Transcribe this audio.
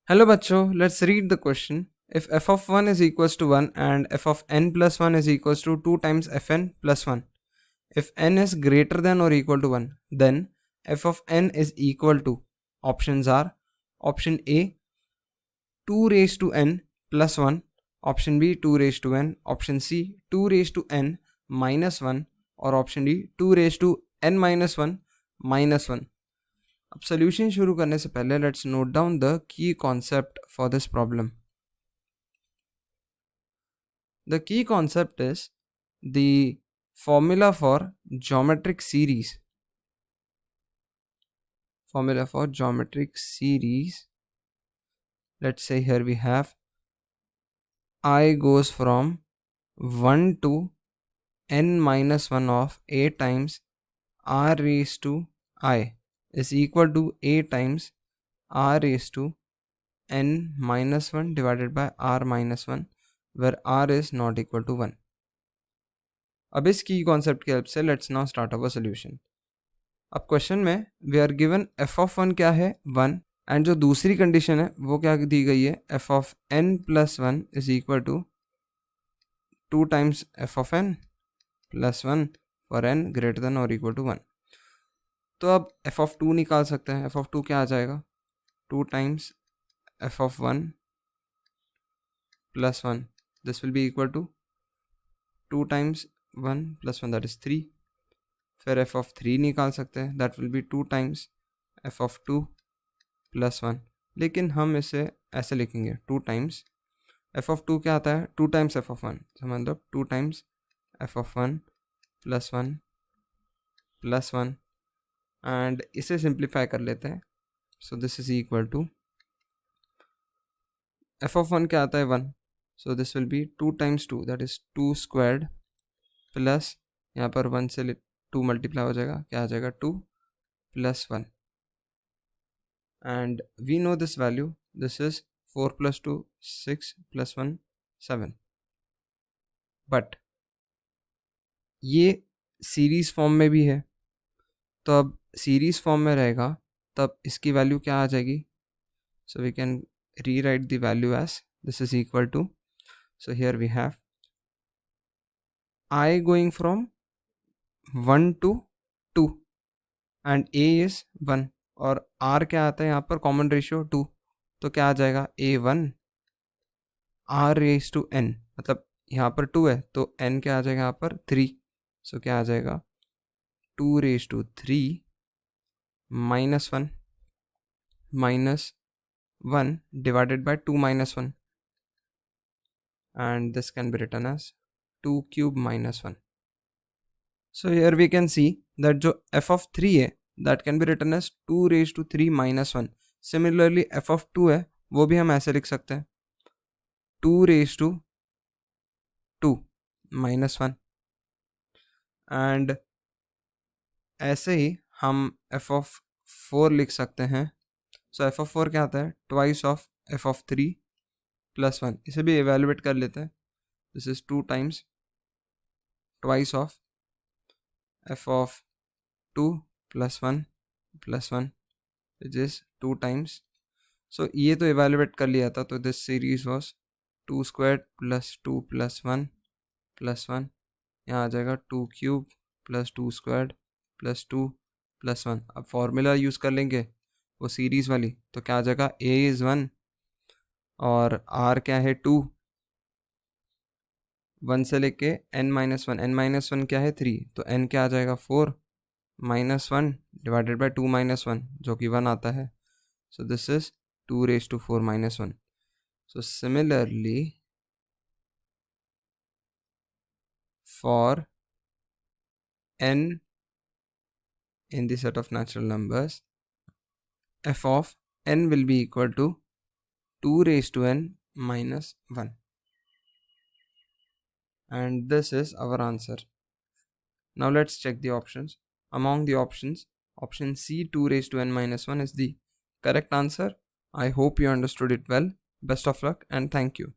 Hello बच्चों, let's read the question. If f of 1 is equals to 1 and f of n plus 1 is equals to 2 times fn plus 1, if n is greater than or equal to 1, then f of n is equal to, options are option A 2 raised to n plus 1, option B 2 raised to n, option C 2 raised to n minus 1 और option D 2 raised to n minus 1 minus 1. अब solution शुरू करने से पहले let's note down the key concept for this problem. The key concept is the formula for geometric series. Formula for geometric series, let's say here we have I goes from 1 to n minus 1 of a times r raised to I is equal to a times r raised to n minus 1 divided by r minus 1, where r is not equal to 1. अब इस की concept की help से let's now start our solution. अब question में we are given f of 1 क्या है 1, and जो दूसरी कंडीशन है वो क्या दी गई है f of n plus 1 is equal to 2 times F of n plus 1 for n greater than और इक्वल टू 1. तो अब एफ ऑफ 2 निकाल सकते हैं. एफ ऑफ 2 क्या आ जाएगा 2 times F of 1 plus 1, this will be equal to 2 times 1 plus 1 that is 3. फिर एफ ऑफ 3 निकाल सकते हैं, that will be 2 times F of 2 plus 1, लेकिन हम इसे ऐसे लिखेंगे 2 टाइम्स एफ ऑफ 2 क्या आता है 2 टाइम्स एफ ऑफ 1, तो मतलब 2 times F of 1 plus 1 and इसे सिंप्लीफाई कर लेते हैं. So this is equal to F of 1 क्या आता है 1, so this will be 2 times 2 that is 2 squared plus यहाँ पर 1 से 2 मल्टीप्लाई हो जाएगा, क्या आ जाएगा 2 plus 1, and we know this value, this is 4 plus 2 6 plus 1 7. But ये सीरीज फॉर्म में भी है, तो अब सीरीज फॉर्म में रहेगा तब इसकी वैल्यू क्या आ जाएगी. So we can rewrite the value as this is equal to, so here we have I going from 1 to 2 and A is 1 और R क्या आता है यहाँ पर कॉमन रेशियो 2, तो क्या आ जाएगा A1 R raise to N, मतलब यहाँ पर 2 है तो N क्या आ जाएगा यहाँ पर 3, सो क्या आ जाएगा 2 raise to 3 minus 1 divided by 2 minus 1, and this can be written as 2 cube minus 1. So here we can see that जो f of 3 है that can be written as 2 raised to 3 minus 1. Similarly f of 2 है वो भी हम ऐसे लिख सकते हैं 2 raised to 2 minus 1, and ऐसे ही हम f of 4 लिख सकते हैं. So f of 4 क्या आता है twice of f of 3 plus 1. इसे भी evaluate कर लेते हैं. This is 2 times twice of f of 2 plus 1 which is 2 times. So ये तो evaluate कर लिया था, तो this series was 2 squared plus 2 plus 1 plus 1, यहाँ आ जाएगा 2 cube plus 2 squared plus 2 plus 1. अब फॉर्मूला यूज़ कर लेंगे वो सीरीज़ वाली, तो क्या आ जाएगा a is 1 और r क्या है 2, 1 से लेके n माइनस वन क्या है 3, तो n क्या आ जाएगा 4 माइनस 1 डिवाइडेड बाई 2 माइनस 1 जो कि 1 आता है. So this is 2 raise to 4 minus 1. So similarly for n in the set of natural numbers, f of n will be equal to 2 raised to n minus 1. And this is our answer. Now let's check the options. Among the options, option C 2 raised to n minus 1 is the correct answer. I hope you understood it well. Best of luck and thank you.